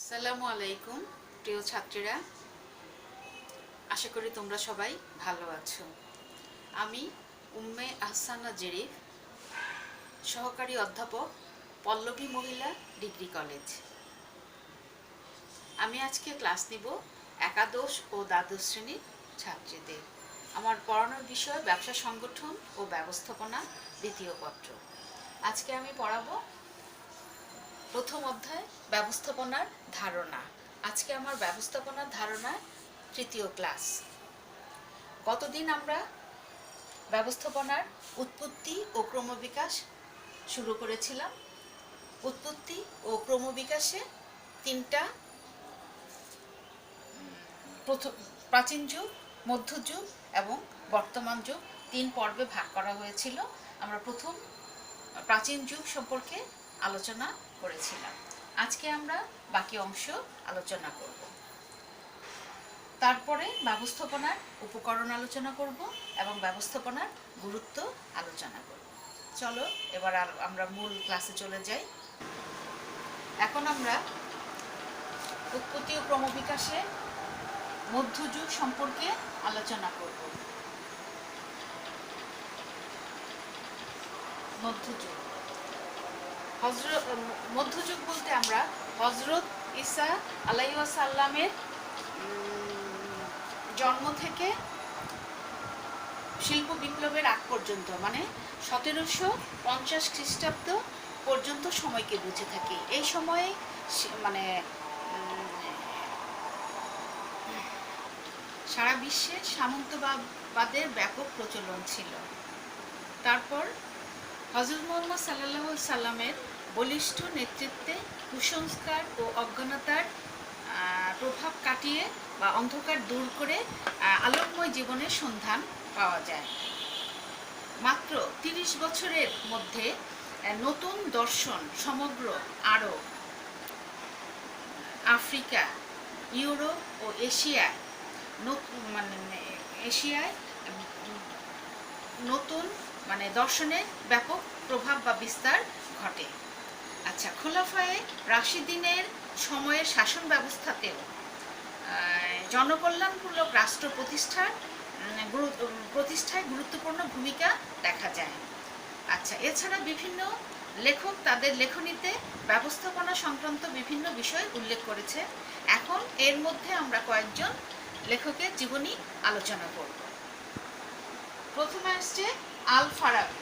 আসসালামু আলাইকুম প্রিয় ছাত্রীরা, আশা করি তোমরা সবাই ভালো আছো। আমি উম্মে আহসানা জেরিফ, সহকারী অধ্যাপক, পল্লবী মহিলা ডিগ্রি কলেজ। আমি আজকে ক্লাস নিব একাদশ ও দ্বাদশ শ্রেণীর ছাত্রীদের। আমার পড়ানোর বিষয় ব্যবসা সংগঠন ও ব্যবস্থাপনা দ্বিতীয় পত্র। আজকে আমি পড়াবো প্রথম অধ্যায় ব্যবস্থাপনার ধারণা। আজকে আমার ব্যবস্থাপনার ধারণায় তৃতীয় ক্লাস। গতদিন আমরা ব্যবস্থাপনার উৎপত্তি ও ক্রমবিকাশ শুরু করেছিলাম। উৎপত্তি ও ক্রমবিকাশে তিনটা প্রাচীন যুগ, মধ্যযুগ এবং বর্তমান যুগ তিন পর্বে ভাগ করা হয়েছিল। আমরা প্রথম প্রাচীন যুগ সম্পর্কে আলোচনা করেছিলাম। আজকে আমরা বাকি অংশ আলোচনা করব। তারপরে ব্যবস্থাপনার উপকরণ আলোচনা করব এবং ব্যবস্থাপনার গুরুত্ব আলোচনা করব। চলো এবার আমরা মূল ক্লাসে চলে যাই। এখন আমরা উৎপত্তি ও ক্রমবিকাশে মধ্যযুগ সম্পর্কে আলোচনা করব। মধ্যযুগ মধ্যযুগ বলতে আমরা হযরত ঈসা আলাইহিস সালামের জন্ম থেকে শিল্প বিপ্লবের আগ পর্যন্ত, মানে 1750 খ্রিস্টাব্দ পর্যন্ত সময়কে বুঝে থাকি। এই সময়ে মানে সারা বিশ্বে সামন্তবাদের ব্যাপক প্রচলন ছিল। তারপর হযরত মুহাম্মদ সাল্লাল্লাহু আলাইহি সাল্লামের বলিষ্ঠ নেতৃত্বে কুসংস্কার ও অজ্ঞানতার প্রভাব কাটিয়ে বা অন্ধকার দূর করে আলোকময় জীবনের সন্ধান পাওয়া যায়। মাত্র 30 বছরের মধ্যে নতুন দর্শন সমগ্র আরব, আফ্রিকা, ইউরোপ ও এশিয়ায় নতুন দর্শনের ব্যাপক প্রভাব বা বিস্তার ঘটে। আচ্ছা, খোলাফায়ে রাশিদিনের সময়ের শাসন ব্যবস্থাতেও জনকল্যাণমূলক রাষ্ট্র প্রতিষ্ঠায় গুরুত্বপূর্ণ ভূমিকা দেখা যায়। আচ্ছা, এছাড়া বিভিন্ন লেখক তাদের লেখনীতে ব্যবস্থাপনা সংক্রান্ত বিভিন্ন বিষয় উল্লেখ করেছে। এখন এর মধ্যে আমরা কয়েকজন লেখকের জীবনী আলোচনা করব। প্রথমে আসছে আল ফারাবি।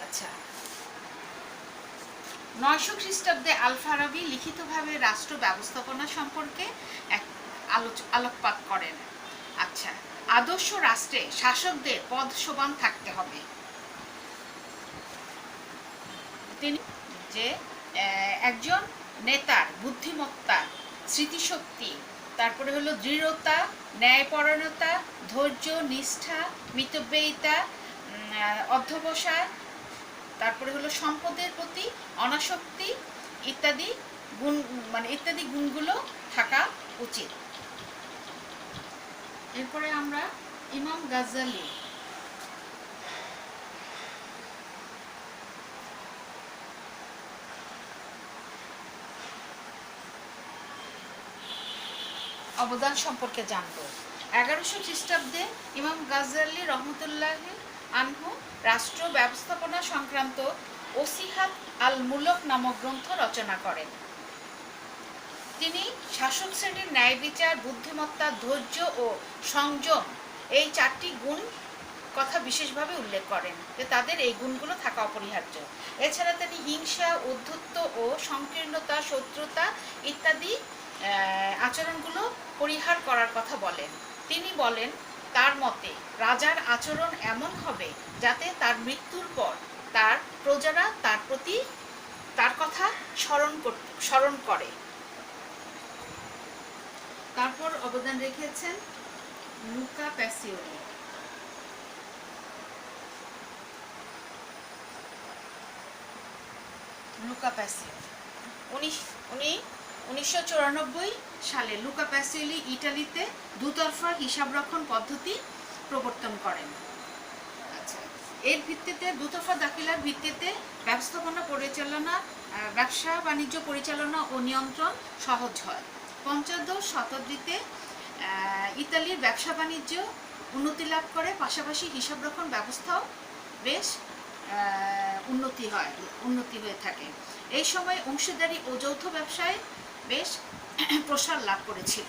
আচ্ছা, 900 খ্রিস্টাব্দে আল ফারাবি লিখিতভাবে রাষ্ট্র ব্যবস্থাপনা সম্পর্কে এক আলোকপাত করেন। আচ্ছা, আদর্শ রাষ্ট্রে শাসকদের পদ সমান থাকতে হবে। তিনি যে একজন নেতার বুদ্ধিমত্তা, স্মৃতিশক্তি, তারপরে হলো দৃঢ়তা, ন্যায়পরায়ণতা, ধৈর্য, নিষ্ঠা, মিতব্যয়িতা, অধ্যবসায়, তারপরে হলো সম্পদের প্রতি অনাসক্তি ইত্যাদি গুণগুলো থাকা উচিত। এরপরে আমরা ইমাম গাজ্জালি। অবদান সম্পর্কে জানব। 1100 খ্রিস্টাব্দে ইমাম গাজ্জালি রহমতুল্লাহ আনহু রাষ্ট্র ব্যবস্থাপনা সংক্রান্ত ওসিহাত আল মুলক নামক গ্রন্থ রচনা করেন। তিনি শাসক শ্রেণীর ন্যায় বিচার, বুদ্ধিমত্তা, ধৈর্য ও সংযম এই 4টি গুণ কথা বিশেষভাবে উল্লেখ করেন যে তাদের এই গুণগুলো থাকা অপরিহার্য। এছাড়া তিনি হিংসা, ঔদ্ধত্য ও সংকীর্ণতা, শত্রুতা ইত্যাদি আচরণগুলো পরিহার করার কথা বলেন। তিনি বলেন, তার মতে রাজার আচরণ এমন হবে যাতে তার মৃত্যুর পর তার প্রজারা তার প্রতি তার কথা স্মরণ করে। তারপর অবদান রেখেছেন লুকা প্যাসিওলি। উনি 1994 সালে লুকা প্যাসিওলি ইটালিতে দুতরফা হিসাবরক্ষণ পদ্ধতি প্রবর্তন করেন। আচ্ছা, এর ভিত্তিতে দুতরফা দাখিলার ভিত্তিতে ব্যবস্থাপনা পরিচালনা, ব্যবসা বাণিজ্য পরিচালনা ও নিয়ন্ত্রণ সহজ হয়। পঞ্চদশ শতাব্দীতে ইতালির ব্যবসা বাণিজ্য উন্নতি লাভ করে, পাশাপাশি হিসাবরক্ষণ ব্যবস্থাও বেশ উন্নতি হয়ে থাকে। এই সময় অংশীদারি ও যৌথ ব্যবসায় বেশ প্রসার লাভ করেছিল।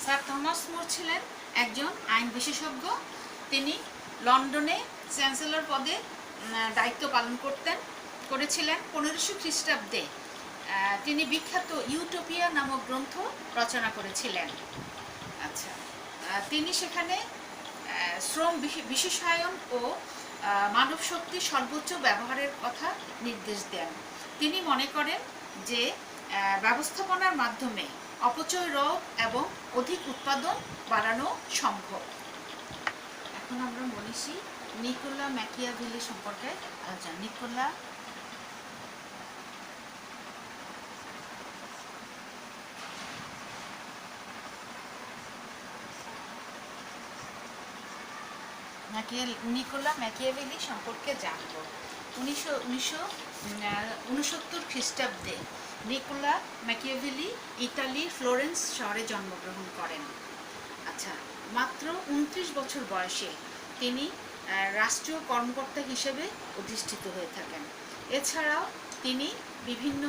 স্যার থমাস মোর ছিলেন একজন আইন বিশেষজ্ঞ। তিনি লন্ডনে চ্যান্সেলর পদে দায়িত্ব পালন করেছিলেন। 1500 খ্রিস্টাব্দে তিনি বিখ্যাত ইউটোপিয়া নামক গ্রন্থ রচনা করেছিলেন। আচ্ছা, তিনি সেখানে শ্রম বিশেষায়ন ও মানব শক্তির সর্বোচ্চ ব্যবহারের কথা নির্দেশ দেন। তিনি মনে করেন যে ব্যবস্থাপনার মাধ্যমে অপচয় রোধ এবং অধিক উৎপাদন বাড়ানো সম্ভব। এখন আমরা মনীষী নিকোলা ম্যাকিয়াভেলি সম্পর্কে আলোচনা। নিকোলা ম্যাকিয়াভেলি সম্পর্কে জানব। 1969 খ্রিস্টাব্দে নিকোলা ম্যাকিয়াভেলি ইতালির ফ্লোরেন্স শহরে জন্মগ্রহণ করেন। আচ্ছা, মাত্র 29 বছর বয়সে তিনি রাষ্ট্রীয় কর্মকর্তা হিসেবে অধিষ্ঠিত হয়ে থাকেন। এছাড়াও তিনি বিভিন্ন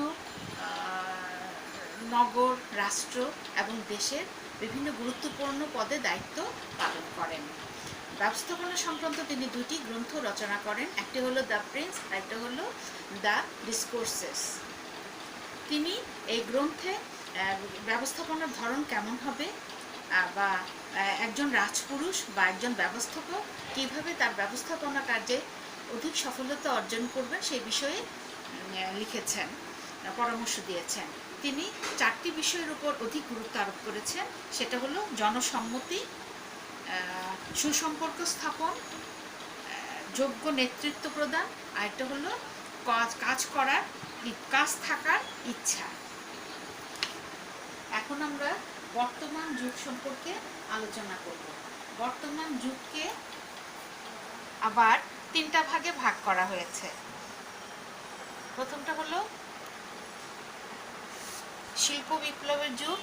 নগর, রাষ্ট্র এবং দেশের বিভিন্ন গুরুত্বপূর্ণ পদে দায়িত্ব পালন করেন। ব্যবস্থাপনা সংক্রান্ত তিনি দুটি গ্রন্থ রচনা করেন, একটি হলো দ্য প্রিন্স, আরেকটা হলো দ্য ডিসকোর্সেস। তিনি এই গ্রন্থে ব্যবস্থাপনার ধরন কেমন হবে বা একজন রাজপুরুষ বা একজন ব্যবস্থাপক কীভাবে তার ব্যবস্থাপনা কার্যে অধিক সফলতা অর্জন করবেন সেই বিষয়ে লিখেছেন, পরামর্শ দিয়েছেন। তিনি 4টি বিষয়ের উপর অধিক গুরুত্ব আরোপ করেছেন, সেটা হলো জনসম্মতি, সুসম্পর্ক স্থাপন, যোগ্য নেতৃত্ব প্রদান, আর একটা হলো কাজ থাকার ইচ্ছা। এখন আমরা বর্তমান যুগ সম্পর্কে আলোচনা করব। বর্তমান যুগকে আবার 3টা ভাগে ভাগ করা হয়েছে। প্রথমটা হলো শিল্প বিপ্লবের যুগ,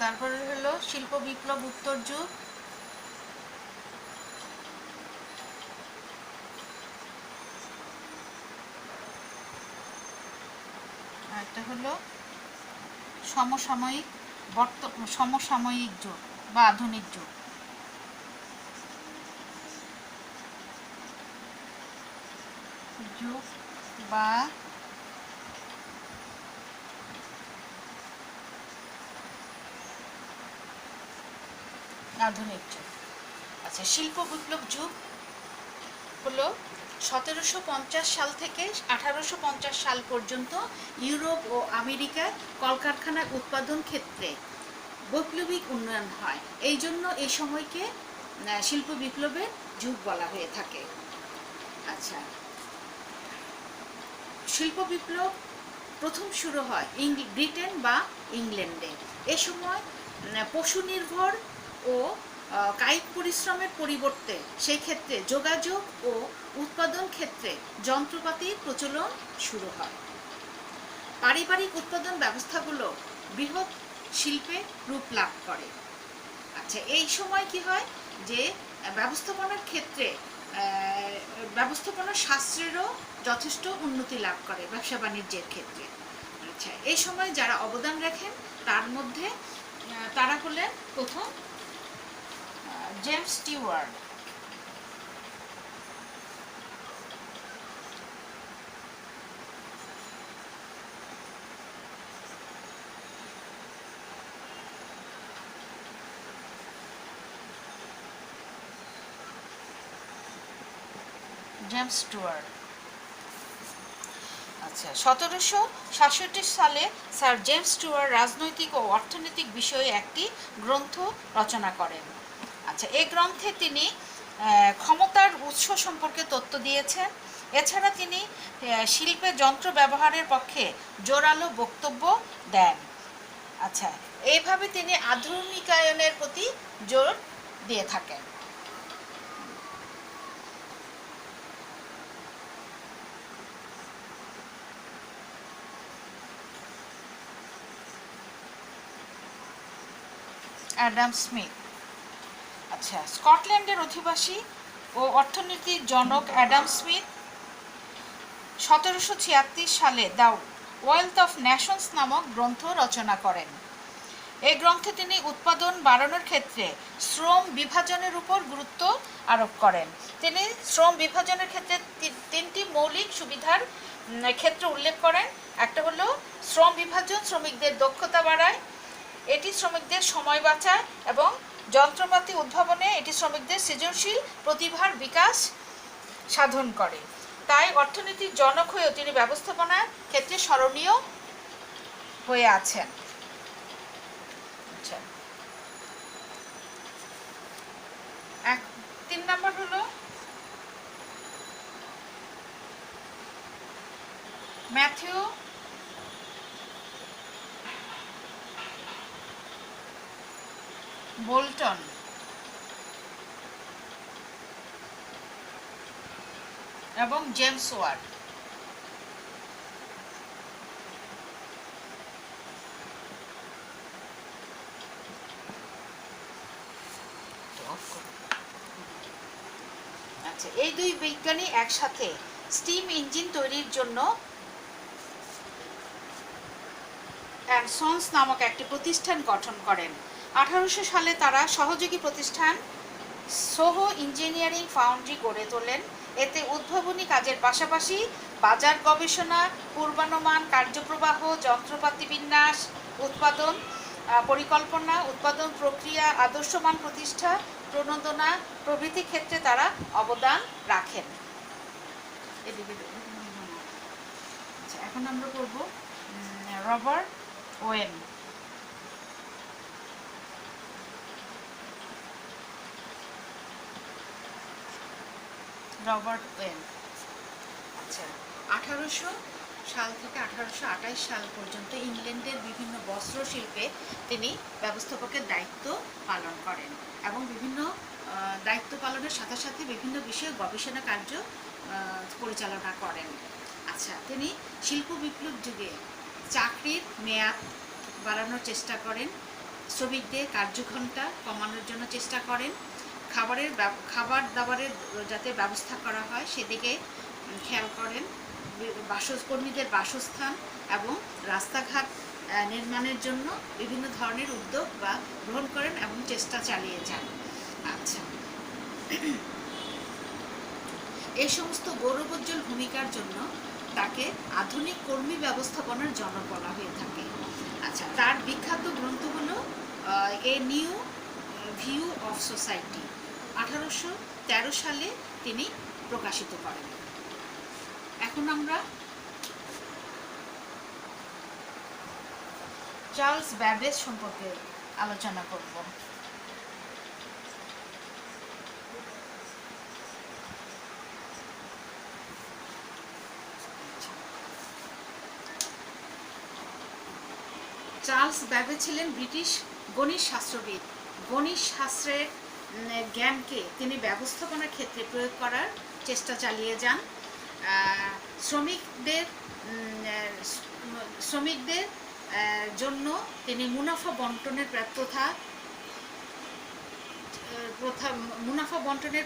তারপরে হলো শিল্প বিপ্লব উত্তর যুগ, আর একটা হলো সমসাময়িক যুগ বা আধুনিক যুগ। বা আধুনিক যুগ। আচ্ছা, শিল্প বিপ্লব যুগ হলো 1750 সাল থেকে 1850 সাল পর্যন্ত ইউরোপ ও আমেরিকায় কলকারখানার উৎপাদন ক্ষেত্রে বৈপ্লবিক উন্নয়ন হয়। এই জন্য এই সময়কে শিল্প বিপ্লবের যুগ বলা হয়ে থাকে। আচ্ছা, শিল্প বিপ্লব প্রথম শুরু হয় ব্রিটেন বা ইংল্যান্ডে। এ সময় পশু নির্ভর ও কায়িক পরিশ্রমের পরিবর্তে সেই ক্ষেত্রে যোগাযোগ ও উৎপাদন ক্ষেত্রে যন্ত্রপাতির প্রচলন শুরু হয়। পারিবারিক উৎপাদন ব্যবস্থাগুলো বৃহৎ শিল্পে রূপ লাভ করে। আচ্ছা, এই সময় কি হয় যে ব্যবস্থাপনার ক্ষেত্রে ব্যবস্থাপনা শাস্ত্রেরও যথেষ্ট উন্নতি লাভ করে ব্যবসা বাণিজ্যের ক্ষেত্রে। আচ্ছা, এই সময় যারা অবদান রাখেন তার মধ্যে তারা হলেন প্রথম জেমস স্টিওয়ার্ট, জেমস স্টুয়ার্ট। আচ্ছা, আচ্ছা, 1767 সালে স্যার জেমস স্টুয়ার্ট রাজনৈতিক ও অর্থনৈতিক বিষয়ে একটি গ্রন্থ রচনা করেন। আচ্ছা, এই গ্রন্থে তিনি ক্ষমতার উৎস সম্পর্কে তথ্য দিয়েছেন। এছাড়া তিনি শিল্পে যন্ত্র ব্যবহারের পক্ষে জোরালো বক্তব্য দেন। আচ্ছা, এইভাবে তিনি আধুনিকায়নের প্রতি জোর দিয়ে থাকেন। Adam Smith. আচ্ছা, স্কটল্যান্ডের অধিবাসী ও অর্থনীতির জনক অ্যাডাম স্মিথ 1776 সালে দ্য ওয়েলথ অফ নেশনস নামক গ্রন্থ রচনা করেন। এই গ্রন্থে তিনি উৎপাদন বাড়ানোর ক্ষেত্রে শ্রম বিভাজনের উপর গুরুত্ব আরোপ করেন। তিনি শ্রম বিভাজনের ক্ষেত্রে তিনটি মৌলিক সুবিধার ক্ষেত্র উল্লেখ করেন। একটা হলো শ্রম বিভাজন শ্রমিকদের দক্ষতা বাড়ায়, এটি শ্রমিকদের সময় বাঁচায়, এবং যন্ত্রপাতি উদ্ভাবনে এটি শ্রমিকদের সৃজনশীল প্রতিভার বিকাশ সাধন করে। তাই অর্থনীতির জনক হয়েও তিনি ব্যবস্থাপনার ক্ষেত্রে স্মরণীয় হয়ে আছেন। আচ্ছা, 3 নম্বর হলো ম্যাথিউ বোল্টন এবং জেমস ওয়ার্ড। আচ্ছা, এই দুই বিজ্ঞানী একসাথে স্টিম ইঞ্জিন তৈরির জন্য অ্যান্ড সন্স নামক একটি প্রতিষ্ঠান গঠন করেন। 1800 সালে তারা সহযোগী প্রতিষ্ঠান সোহো ইঞ্জিনিয়ারিং ফাউন্ড্রি গড়ে তোলেন। এতে উদ্ভাবনী কাজের পাশাপাশি বাজার গবেষণা, পূর্বানুমান, কার্যপ্রবাহ, যন্ত্রপাতি বিন্যাস, উৎপাদন পরিকল্পনা, উৎপাদন প্রক্রিয়া, আদর্শ মান প্রতিষ্ঠা, প্রণোদনা প্রভৃতি ক্ষেত্রে তারা অবদান রাখেন। আচ্ছা, এখন আমরা করব রবার্ট ওয়েন। Robert when. আচ্ছা, 1800 সাল থেকে 1828 সাল পর্যন্ত ইংল্যান্ডের বিভিন্ন বস্ত্র শিল্পে তিনি ব্যবস্থাপকের দায়িত্ব পালন করেন এবং বিভিন্ন দায়িত্ব পালনের সাথে সাথে বিভিন্ন বিষয়ে গবেষণা কার্য পরিচালনা করেন। আচ্ছা, তিনি শিল্প বিপ্লব যুগে চাকরির মেয়াদ বাড়ানোর চেষ্টা করেন, শ্রমিকদের কার্যঘণ্টা কমানোর জন্য চেষ্টা করেন, খাবার দাবারের যাতে ব্যবস্থা করা হয় সেদিকে খেয়াল করেন, কর্মীদের বাসস্থান এবং রাস্তাঘাট নির্মাণের জন্য বিভিন্ন ধরনের উদ্যোগ গ্রহণ করেন এবং চেষ্টা চালিয়ে যান। আচ্ছা, এই সমস্ত গৌরবোজ্জ্বল ভূমিকার জন্য তাকে আধুনিক কর্মী ব্যবস্থাপনার জনক বলা হয়ে থাকে। আচ্ছা, তার বিখ্যাত গ্রন্থ হলো a new view of society, 1813 সালে তিনি প্রকাশিত করেন। এখন আমরা চার্লস ব্যাবেজ সম্পর্কে আলোচনা করব। চার্লস ব্যাবেজ ছিলেন ব্রিটিশ গণিত শাস্ত্রবিদ। গণিত শাস্ত্রের জ্ঞানকে তিনি ব্যবস্থাপনার ক্ষেত্রে প্রয়োগ করার চেষ্টা চালিয়ে যান। শ্রমিকদের জন্য তিনি মুনাফা বন্টনের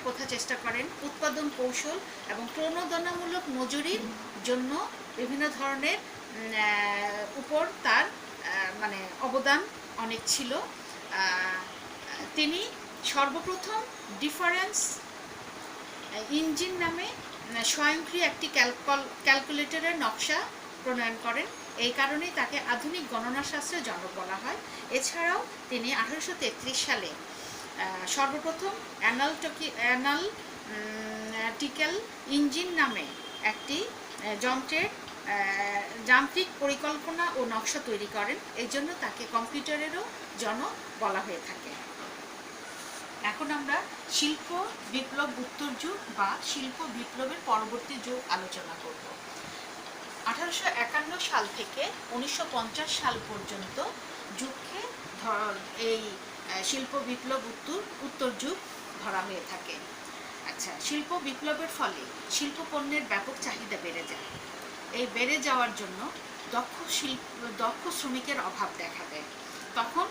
প্রথা চেষ্টা করেন। উৎপাদন কৌশল এবং প্রণোদনামূলক মজুরির জন্য বিভিন্ন ধরনের উপর তার অবদান অনেক ছিল। তিনি সর্বপ্রথম ডিফারেন্স ইঞ্জিন নামে স্বয়ংক্রিয় একটি ক্যালকুলেটরের নকশা প্রণয়ন করেন। এই কারণেই তাকে আধুনিক গণনা শাস্ত্রের জনক বলা হয়। এছাড়াও তিনি 1833 সালে সর্বপ্রথম অ্যানালিটিক্যাল ইঞ্জিন নামে একটি যন্ত্রের যান্ত্রিক পরিকল্পনা ও নকশা তৈরি করেন। এই জন্য তাকে কম্পিউটারেরও জনক বলা হয়ে থাকে। এখন আমরা শিল্প বিপ্লব উত্তর যুগ বা শিল্প বিপ্লবের পরবর্তী যুগ আলোচনা করব। 1851 সাল থেকে 1950 সাল পর্যন্ত যুগকে এই শিল্প বিপ্লব উত্তর যুগ ধরা হয়ে থাকে। আচ্ছা, শিল্প বিপ্লবের ফলে শিল্প পণ্যের ব্যাপক চাহিদা বেড়ে যায়। এই বেড়ে যাওয়ার জন্য দক্ষ শ্রমিকের অভাব দেখা দেয়। তখন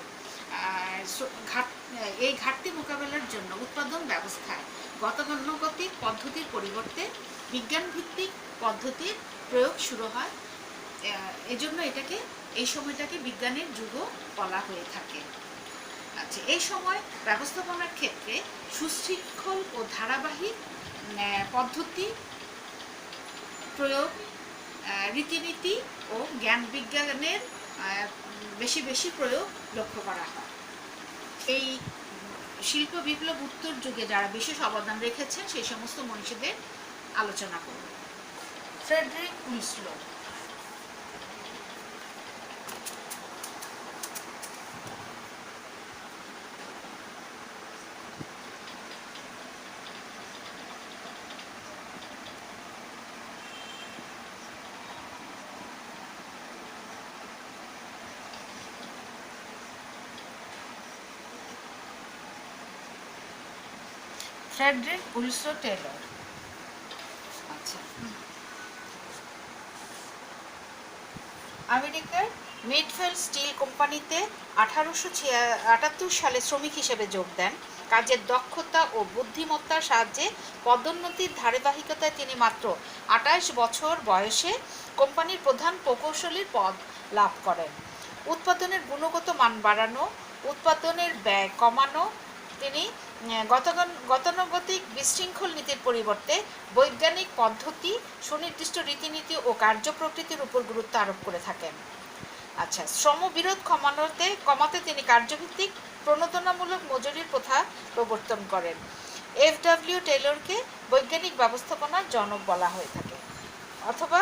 এই ঘাটতি মোকাবেলার জন্য উৎপাদন ব্যবস্থায় গতানুগতিক পদ্ধতির পরিবর্তে বিজ্ঞানভিত্তিক পদ্ধতির প্রয়োগ শুরু হয়। এজন্য এই সময়টাকে বিজ্ঞানের যুগও বলা হয়ে থাকে। আচ্ছা, এই সময় ব্যবস্থাপনার ক্ষেত্রে সুশৃঙ্খল ও ধারাবাহিক পদ্ধতি প্রয়োগ, রীতিনীতি ও জ্ঞান বিজ্ঞানের বেশি প্রয়োগ লক্ষ্য করা হয়। এই শিল্প বিপ্লব উত্তর যুগে যারা বিশেষ অবদান রেখেছেন সেই সমস্ত মনীষীদের আলোচনা করব। Frederick Winslow. ফ্রেডরিক উইলসো টেলর। আচ্ছা, আমেরিকার মিডফিল্ড স্টিল কোম্পানিতে 1878 সালে শ্রমিক হিসেবে যোগ দেন। কাজের দক্ষতা ও বুদ্ধিমত্তার সাহায্যে পদোন্নতির ধারাবাহিকতায় তিনি মাত্র 28 বছর বয়সে কোম্পানির প্রধান প্রকৌশলীর পদ লাভ করেন। উৎপাদনের গুণগত মান বাড়ানো, উৎপাদনের ব্যয় কমানো, তিনি গতানুগতিক বিশৃঙ্খল নীতির পরিবর্তে বৈজ্ঞানিক পদ্ধতি, সুনির্দিষ্ট রীতিনীতি ও কার্যপ্রকৃতির উপর গুরুত্ব আরোপ করে থাকেন। আচ্ছা, শ্রমবিরোধ কমাতে তিনি কার্যভিত্তিক প্রণোদনামূলক মজুরির প্রথা প্রবর্তন করেন। এফ.ডব্লিউ. টেলরকে বৈজ্ঞানিক ব্যবস্থাপনার জনক বলা হয়ে থাকে, অথবা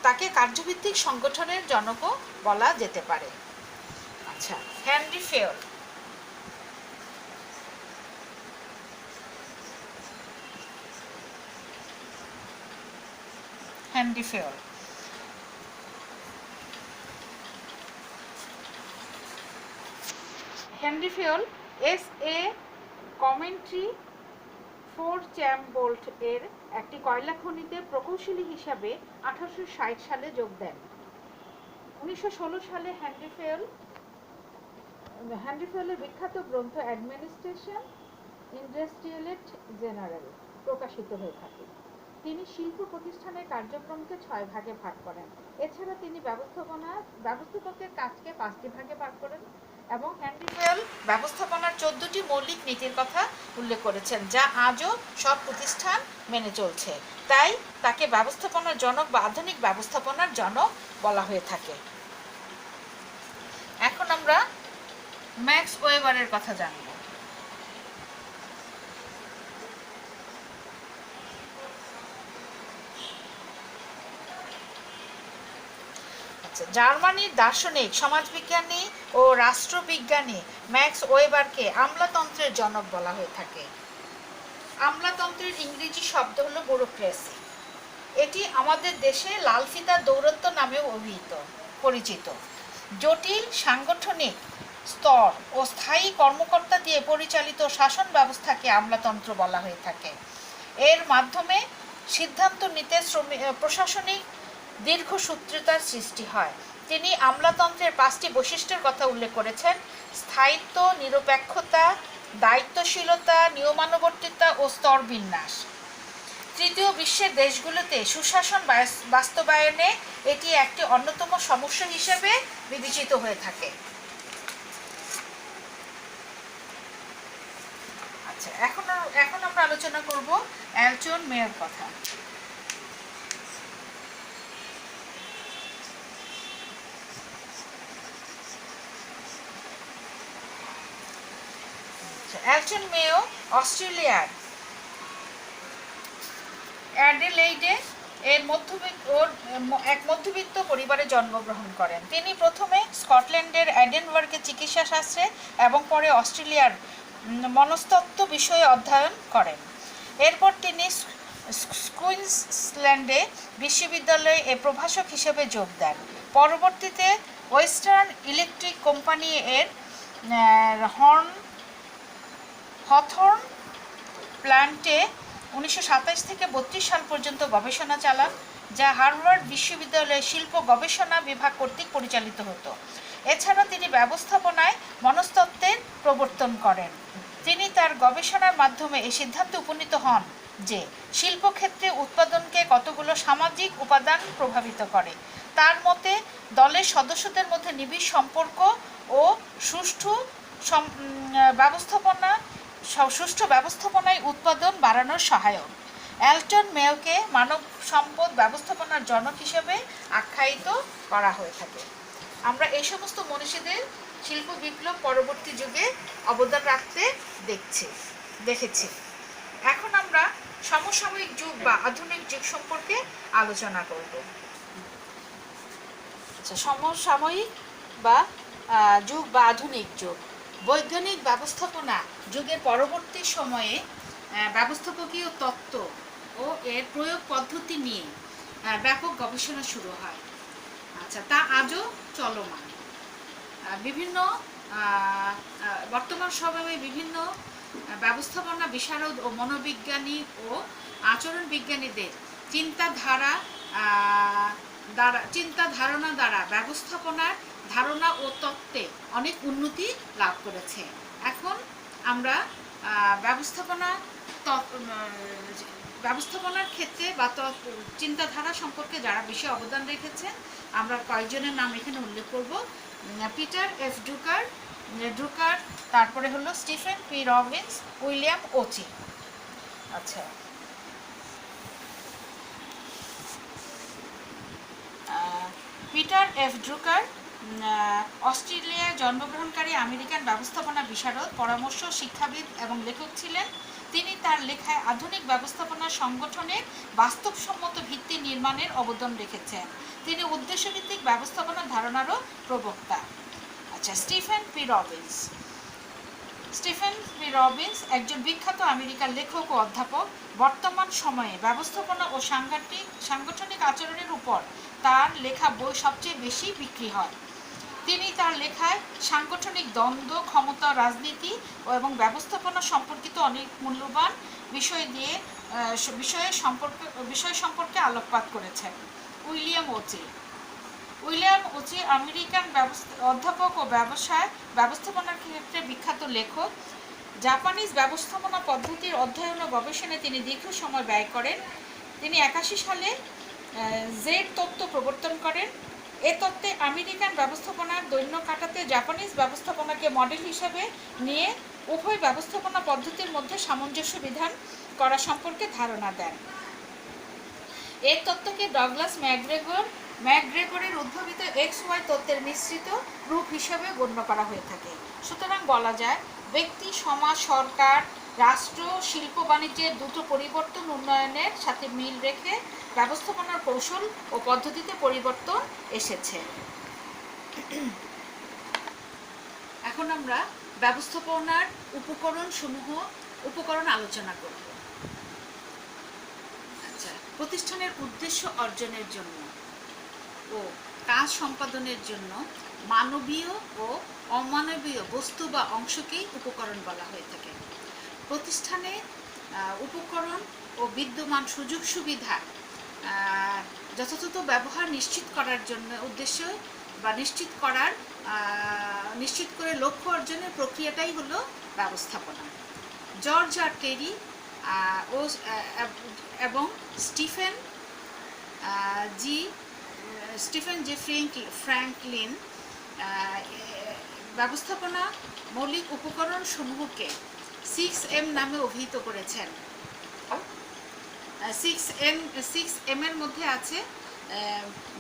তাকে কার্যভিত্তিক সংগঠনের জনকও বলা যেতে পারে। আচ্ছা, Henry Fayol. Henry Fayol Henry Fayol S A. Commentry Fourchambault এর একটি কয়লা খনিতে প্রকৌশলী হিসাবে 1860 সালে যোগ দেন। 1916 সালে হেনরি ফেয়লের বিখ্যাত গ্রন্থ অ্যাডমিনিস্ট্রেশন ইন্ডাস্ট্রিয়ালেট জেনারেল প্রকাশিত হয়ে থাকে। তিনি শিল্প প্রতিষ্ঠানের কার্যক্রমকে 6 ভাগে ভাগ করেন। এছাড়া তিনি ব্যবস্থাপকের কাজকে 5টি ভাগে ভাগ করেন এবং হেনরি ফেয়ল ব্যবস্থাপনার 14টি মৌলিক নীতির কথা উল্লেখ করেছেন, যা আজও সব প্রতিষ্ঠান মেনে চলছে। তাই তাকে ব্যবস্থাপনার জনক বা আধুনিক ব্যবস্থাপনার জনক বলা হয়ে থাকে। এখন আমরা ম্যাক্স ওয়েবারের কথা জানব। জার্মানির দার্শনিক, সমাজবিজ্ঞানী ও রাষ্ট্রবিজ্ঞানী ম্যাক্স ওয়েবারকে আমলাতন্ত্রের জনক বলা হয়ে থাকে। আমলাতন্ত্রের ইংরেজি শব্দ হলো ব্যুরোক্রেসি। এটি আমাদের দেশে লাল ফিতার দৌরত্ব নামেও পরিচিত। জটিল সাংগঠনিক স্তর ও স্থায়ী কর্মকর্তা দিয়ে পরিচালিত শাসন ব্যবস্থাকে আমলাতন্ত্র বলা হয়ে থাকে। এর মাধ্যমে সিদ্ধান্ত নিতে প্রশাসনিক দীর্ঘসূত্রতার সৃষ্টি হয়। তিনি আমলাতন্ত্রের 5টি বৈশিষ্ট্যের কথা উল্লেখ করেছেন: স্থায়িত্ব, নিরপেক্ষতা, দায়িত্বশীলতা, নিয়মানুবর্তিতা ও স্তরবিন্যাস। তৃতীয় বিশ্বের দেশগুলোতে সুশাসন বাস্তবায়নে এটি একটি অন্যতম সমস্যা হিসেবে বিবেচিত হয়ে থাকে। আচ্ছা, এখন আমরা আলোচনা করব অ্যালটন মেয়র কথা। অ্যালটন মেয়র অস্ট্রেলিয়ার অ্যাডিলেইডে এক মধ্যবিত্ত পরিবারে জন্মগ্রহণ করেন। তিনি প্রথমে স্কটল্যান্ডের এডিনবার্গে চিকিৎসা শাস্ত্রে এবং পরে অস্ট্রেলিয়ার মনস্তত্ত্ব বিষয়ে অধ্যয়ন করেন। এরপর তিনি কুইন্সল্যান্ডে বিশ্ববিদ্যালয়ে প্রভাষক হিসেবে যোগ দেন। পরবর্তীতে ওয়েস্টার্ন ইলেকট্রিক কোম্পানি এর হথর্ন প্ল্যান্টে 1927 থেকে 32 সাল পর্যন্ত গবেষণা চালান, যা হার্ভার্ড বিশ্ববিদ্যালয়ের শিল্প গবেষণা বিভাগ কর্তৃক পরিচালিত হতো। এছাড়া তিনি ব্যবস্থাপনায় মনস্তত্ত্বের প্রবর্তন করেন। তিনি তার গবেষণার মাধ্যমে এই সিদ্ধান্তে উপনীত হন যে শিল্পক্ষেত্রে উৎপাদনকে কতগুলো সামাজিক উপাদান প্রভাবিত করে। তার মতে দলের সদস্যদের মধ্যে নিবিড় সম্পর্ক ও সুষ্ঠু ব্যবস্থাপনায় উৎপাদন বাড়ানোর সহায়ক। অ্যালটন মেয়োকে মানব সম্পদ ব্যবস্থাপনার জনক হিসেবে আখ্যায়িত করা হয়ে থাকে। আমরা এই সমস্ত মনীষীদের শিল্প বিপ্লব পরবর্তী যুগে অবদান রাখতে দেখেছি। এখন আমরা সমসাময়িক যুগ বা আধুনিক যুগ সম্পর্কে আলোচনা করব। সমসাময়িক বা যুগ বা আধুনিক যুগ। বৈজ্ঞানিক ব্যবস্থাপনা যুগের পরবর্তী সময়ে ব্যবস্থাপকীয় তত্ত্ব ও এর প্রয়োগ পদ্ধতি নিয়ে ব্যাপক গবেষণা শুরু হয়। তা আজও চলমান। বিভিন্ন বর্তমান সময়ে বিভিন্ন ব্যবস্থাপনা বিশারদ ও মনোবিজ্ঞানী ও আচরণ বিজ্ঞানীদের চিন্তাধারণা দ্বারা ব্যবস্থাপনার ধারণা ও তত্ত্বে অনেক উন্নতি লাভ করেছে। এখন আমরা ব্যবস্থাপনার ক্ষেত্রে বা চিন্তাধারা সম্পর্কে যারা বেশি অবদান রেখেছেন আমরা কয়েকজনের নাম এখানে উল্লেখ করব। পিটার এফ ড্রুকার, তারপরে হলো Stephen P Robbins, William Ouchi. Peter F Drucker অস্ট্রেলিয়ায় জন্মগ্রহণকারী আমেরিকান ব্যবস্থাপনা বিশারদ, পরামর্শ, শিক্ষাবিদ এবং লেখক ছিলেন। তিনি তার লেখায় আধুনিক ব্যবস্থাপনা সংগঠনের বাস্তবসম্মত ভিত্তি নির্মাণের অবদান রেখেছেন। তিনি উদ্দেশ্যভিত্তিক ব্যবস্থাপনা ধারণারও প্রবক্তা। স্টিফেন পি রবিন্স একজন বিখ্যাত আমেরিকান লেখক ও অধ্যাপক। বর্তমান সময়ে ব্যবস্থাপনা ও সাংগঠনিক আচরণের উপর তার লেখা বই সবচেয়ে বেশি বিক্রি হয়। তিনি তার লেখায় সাংগঠনিক দ্বন্দ্ব, ক্ষমতা, রাজনীতি এবং ব্যবস্থাপনা সম্পর্কিত অনেক মূল্যবান বিষয় সম্পর্কে আলোকপাত করেছেন। উইলিয়াম ওচি আমেরিকান অধ্যাপক ও ব্যবস্থাপনার ক্ষেত্রে বিখ্যাত লেখক। জাপানিজ ব্যবস্থাপনা পদ্ধতির অধ্যয়ন ও গবেষণায় তিনি দীর্ঘ সময় ব্যয় করেন। তিনি 81 সালে জেড তত্ত্ব প্রবর্তন করেন। এ তত্ত্বে আমেরিকান ব্যবস্থাপনার দৈন্য কাটাতে জাপানিজ ব্যবস্থাপনাকে মডেল হিসেবে নিয়ে উভয় ব্যবস্থাপনা পদ্ধতির মধ্যে সামঞ্জস্য বিধান করা সম্পর্কে ধারণা দেন। এই তত্ত্বকে ডগলাস ম্যাকগ্রেগরের উদ্ভাবিত XY তত্ত্বের মিশ্রিত রূপ হিসেবে গণ্য করা হয়ে থাকে। সুতরাং বলা যায় ব্যক্তি, সমাজ, সরকার, রাষ্ট্র, শিল্প, বাণিজ্যের দ্রুত পরিবর্তন উন্নয়নের সাথে মিল রেখে ব্যবস্থাপনার কৌশল ও পদ্ধতিতে পরিবর্তন এসেছে। এখন আমরা ব্যবস্থাপনার উপকরণ আলোচনা করব। প্রতিষ্ঠানের উদ্দেশ্য অর্জনের জন্য ও কাজ সম্পাদনের জন্য মানবীয় ও অমানবীয় বস্তু বা অংশকেই উপকরণ বলা হয়ে থাকে। প্রতিষ্ঠানে উপকরণ ও বিদ্যমান সুযোগ সুবিধা যথাযথ ব্যবহার নিশ্চিত করার জন্য উদ্দেশ্য বা নিশ্চিত করে লক্ষ্য অর্জনের প্রক্রিয়াটাই হলো ব্যবস্থাপনা। জর্জ আর টেরি এবং স্টিফেন জি ফ্র্যাঙ্কলিন ব্যবস্থাপনা মৌলিক উপকরণ সমূহকে 6M নামে অভিহিত করেছেন। 6M এর মধ্যে আছে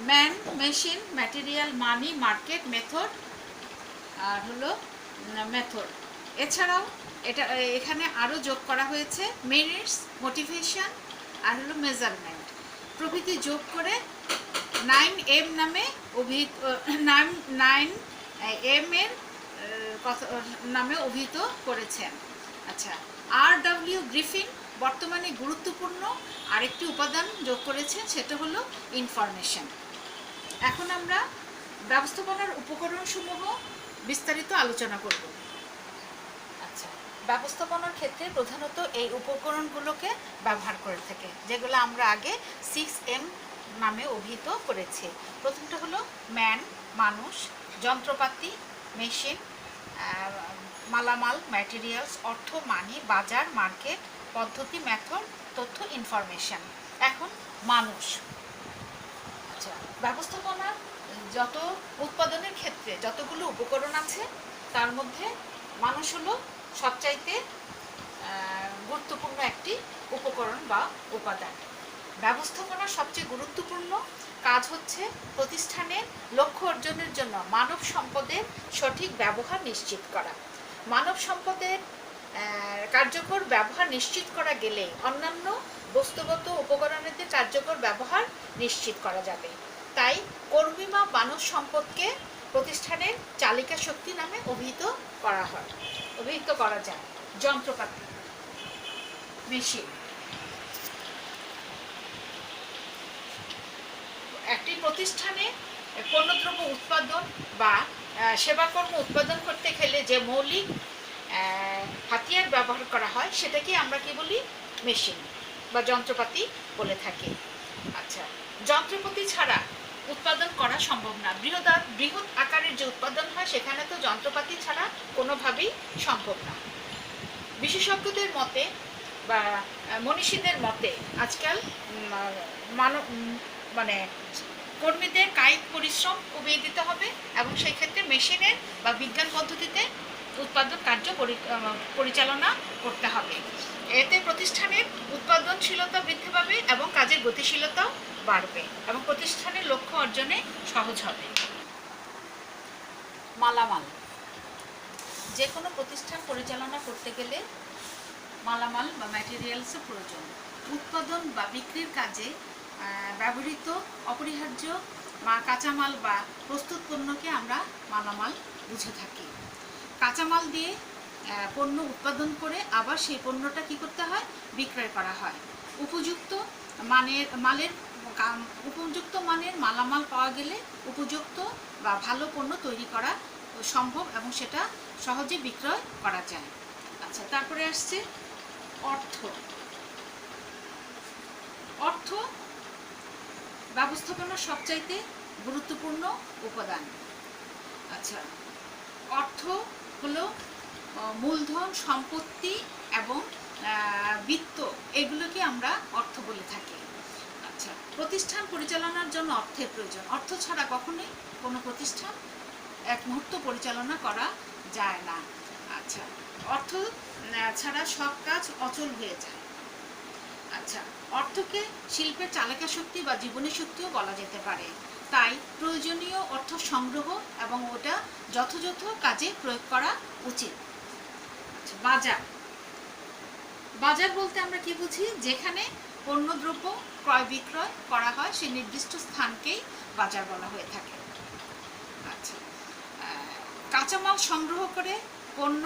ম্যান, মেশিন, ম্যাটেরিয়াল, মানি, মার্কেট, মেথড আর হলো মেথড। এছাড়াও এখানে আরও যোগ করা হয়েছে মেরিটস, মোটিভেশন আর হলো মেজারমেন্ট। প্রভৃতি যোগ করে 9M নামে অভিহিত 9M এর নামে অভিহিত করেছেন। আচ্ছা, R.W. গ্রিফিন বর্তমানে গুরুত্বপূর্ণ আরেকটি উপাদান যোগ করেছেন, সেটা হলো ইনফরমেশন। এখন আমরা ব্যবস্থাপনার উপকরণসমূহ বিস্তারিত আলোচনা করব। আচ্ছা, ব্যবস্থাপনার ক্ষেত্রে প্রধানত এই উপকরণগুলোকে ব্যবহার করে থাকে, যেগুলো আমরা আগে 6M নামে অভিহিত করেছি। প্রথমটা হলো ম্যান, মানুষ, যন্ত্রপাতি, মেশিন, মালামাল, ম্যাটেরিয়ালস, অর্থ, মানি, বাজার, মার্কেট, পদ্ধতি, মেথড, তথ্য, ইনফরমেশন। এখন মানুষ। আচ্ছা, ব্যবস্থাপনার যত উৎপাদনের ক্ষেত্রে যতগুলো উপকরণ আছে তার মধ্যে মানুষ হলো সবচাইতে গুরুত্বপূর্ণ একটি উপকরণ বা উপাদান। ব্যবস্থাপনার সবচেয়ে গুরুত্বপূর্ণ কাজ হচ্ছে প্রতিষ্ঠানের লক্ষ্য অর্জনের জন্য মানব সম্পদের সঠিক ব্যবহার নিশ্চিত করা। মানব সম্পদের কার্যকর ব্যবহার নিশ্চিত করা গেলে অন্যান্য বস্তুগত উপকরণের কার্যকর ব্যবহার নিশ্চিত করা যাবে। তাই কর্মী বা মানব সম্পদকে প্রতিষ্ঠানের চালিকা শক্তি নামে অভিহিত করা যায়। যন্ত্রপাতি, মেশিন। একটি প্রতিষ্ঠানে পণ্যদ্রব্য উৎপাদন বা সেবাকর্ম উৎপাদন করতে গেলে যে মৌলিক হাতিয়ার ব্যবহার করা হয় সেটাকে আমরা কি বলি? মেশিন বা যন্ত্রপাতি বলে থাকি। আচ্ছা, যন্ত্রপাতি ছাড়া উৎপাদন করা সম্ভব না। বৃহৎ আকারের যে উৎপাদন হয় সেখানে তো যন্ত্রপাতি ছাড়া কোনোভাবেই সম্ভব না। বিশেষজ্ঞদের মতে বা মনীষীদের মতে আজকাল কর্মীদের কায়িক পরিশ্রম কমিয়ে দিতে হবে এবং সেই ক্ষেত্রে মেশিনের বা বিজ্ঞান পদ্ধতিতে উৎপাদন কার্য পরিচালনা করতে হবে। এতে প্রতিষ্ঠানের উৎপাদনশীলতা বৃদ্ধি পাবে এবং কাজের গতিশীলতাও বাড়বে এবং প্রতিষ্ঠানের লক্ষ্য অর্জনে সহজ হবে। মালামাল। যে কোনো প্রতিষ্ঠান পরিচালনা করতে গেলে মালামাল বা ম্যাটেরিয়ালসের প্রয়োজন। উৎপাদন বা বিক্রির কাজে ব্যবহৃত অপরিহার্য কাঁচামাল বা প্রস্তুত পণ্যকে আমরা মালামাল বুঝে থাকি। কাঁচামাল দিয়ে পণ্য উৎপাদন করে আবার সেই পণ্যটা কি করতে হয়? বিক্রয় করা হয়। উপযুক্ত মানের মালামাল পাওয়া গেলে উপযুক্ত বা ভালো পণ্য তৈরি করা সম্ভব এবং সেটা সহজে বিক্রয় করা যায়। আচ্ছা, তারপরে আসছে অর্থ ব্যবস্থাপনার সবচাইতে গুরুত্বপূর্ণ উপাদান। আচ্ছা, অর্থ হলো মূলধন, সম্পত্তি এবং বিত্ত, এগুলোকে আমরা অর্থ বলে থাকি। আচ্ছা, প্রতিষ্ঠান পরিচালনার জন্য অর্থের প্রয়োজন। অর্থ ছাড়া কখনোই কোনো প্রতিষ্ঠান এক মুহূর্ত পরিচালনা করা যায় না। আচ্ছা, অর্থ ছাড়া সব কাজ অচল হয়ে যায়। আচ্ছা, অর্থকে শিল্পের চালিকা শক্তি বা জীবনী শক্তিও বলা যেতে পারে। তাই প্রয়োজনীয় অর্থ সংগ্রহ এবং ওটা যথাযথ কাজে প্রয়োগ করা উচিত। বাজার বলতে আমরা কি বুঝি? যেখানে পণ্যদ্রব্য ক্রয় বিক্রয় করা হয় সেই নির্দিষ্ট স্থানকেই বাজার বলা হয়ে থাকে। আচ্ছা, কাঁচামাল সংগ্রহ করে পণ্য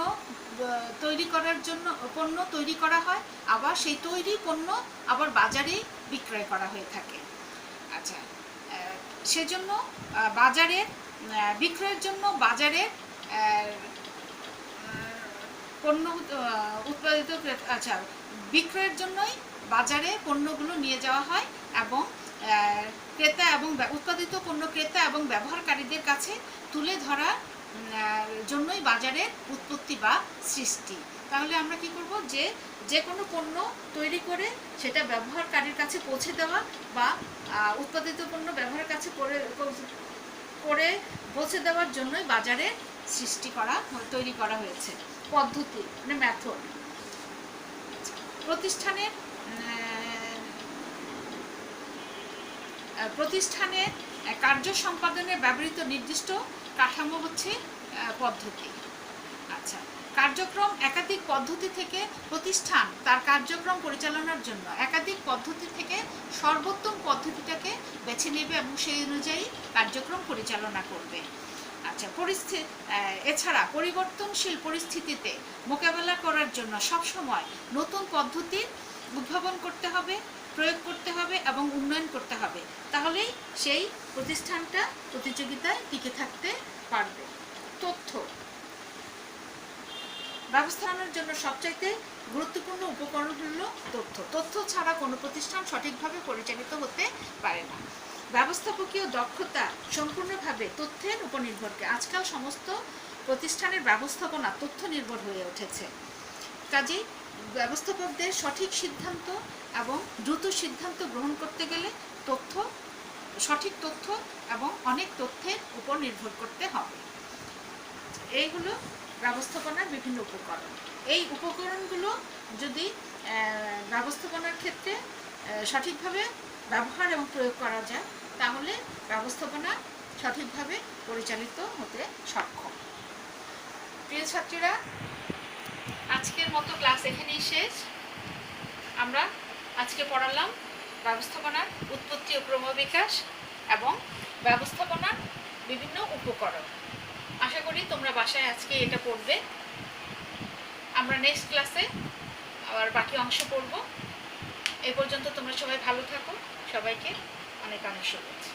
তৈরি করা হয়, আবার সেই তৈরি পণ্য আবার বাজারে বিক্রয় করা হয়ে থাকে। আচ্ছা, সেজন্য বিক্রয়ের জন্য বাজারে পণ্য উৎপাদিত বিক্রয়ের জন্যই বাজারে পণ্যগুলো নিয়ে যাওয়া হয় এবং ক্রেতা এবং উৎপাদিত পণ্য ক্রেতা এবং ব্যবহারকারীদের কাছে তুলে ধরার জন্যই বাজারের উৎপত্তি বা সৃষ্টি। তাহলে আমরা কি করব? যে কোনো পণ্য তৈরি করে সেটা ব্যবহারকারীর কাছে পৌঁছে দেওয়া বা উৎপাদিত পণ্য ব্যবহারের কাছে করে পৌঁছে দেওয়ার জন্যই বাজারে তৈরি করা হয়েছে। পদ্ধতি মানে মেথড। প্রতিষ্ঠানের কার্য সম্পাদনে ব্যবহৃত নির্দিষ্ট কাঠামো হচ্ছে পদ্ধতি। আচ্ছা, কার্যক্রম একাধিক পদ্ধতি থেকে প্রতিষ্ঠান তার কার্যক্রম পরিচালনার জন্য একাধিক পদ্ধতি থেকে সর্বোত্তম পদ্ধতিটাকে বেছে নেবে এবং সেই অনুযায়ী কার্যক্রম পরিচালনা করবে। আচ্ছা, এছাড়া পরিবর্তনশীল পরিস্থিতিতে মোকাবেলা করার জন্য সবসময় নতুন পদ্ধতির উদ্ভাবন করতে হবে, প্রয়োগ করতে হবে এবং উন্নয়ন করতে হবে, তাহলেই সেই প্রতিষ্ঠানটা প্রতিযোগিতায় টিকে থাকতে পারবে। তথ্য ব্যবস্থাপনার জন্য সবচাইতে গুরুত্বপূর্ণ উপকরণ হলো তথ্য। তথ্য ছাড়া কোনো প্রতিষ্ঠান সঠিকভাবে পরিচালিত হতে পারে না। ব্যবস্থাপকীয় দক্ষতা সম্পূর্ণভাবে তথ্যের উপর নির্ভর করে। আজকাল সমস্ত প্রতিষ্ঠানের ব্যবস্থাপনা তথ্য নির্ভর হয়ে উঠেছে। কাজেই ব্যবস্থাপকদের সঠিক সিদ্ধান্ত এবং দ্রুত সিদ্ধান্ত গ্রহণ করতে গেলে সঠিক তথ্য এবং অনেক তথ্যের উপর নির্ভর করতে হবে। এইগুলো ব্যবস্থাপনার বিভিন্ন উপকরণ। এই উপকরণগুলো যদি ব্যবস্থাপনার ক্ষেত্রে সঠিকভাবে ব্যবহার এবং প্রয়োগ করা যায়, তাহলে ব্যবস্থাপনা সঠিকভাবে পরিচালিত হতে সক্ষম। প্রিয় ছাত্রীরা, আজকের মতো ক্লাস এখানেই শেষ। আমরা আজকে পড়ালাম ব্যবস্থাপনার উৎপত্তি ও ক্রমবিকাশ এবং ব্যবস্থাপনার বিভিন্ন উপকরণ। আশা করি তোমরা বাসায় আজকে এটা পড়বে। আমরা নেক্সট ক্লাসে আবার বাকি অংশ পড়ব। এই পর্যন্ত তোমরা সবাই ভালো থাকো। সবাইকে অনেক অনেক শুভেচ্ছা।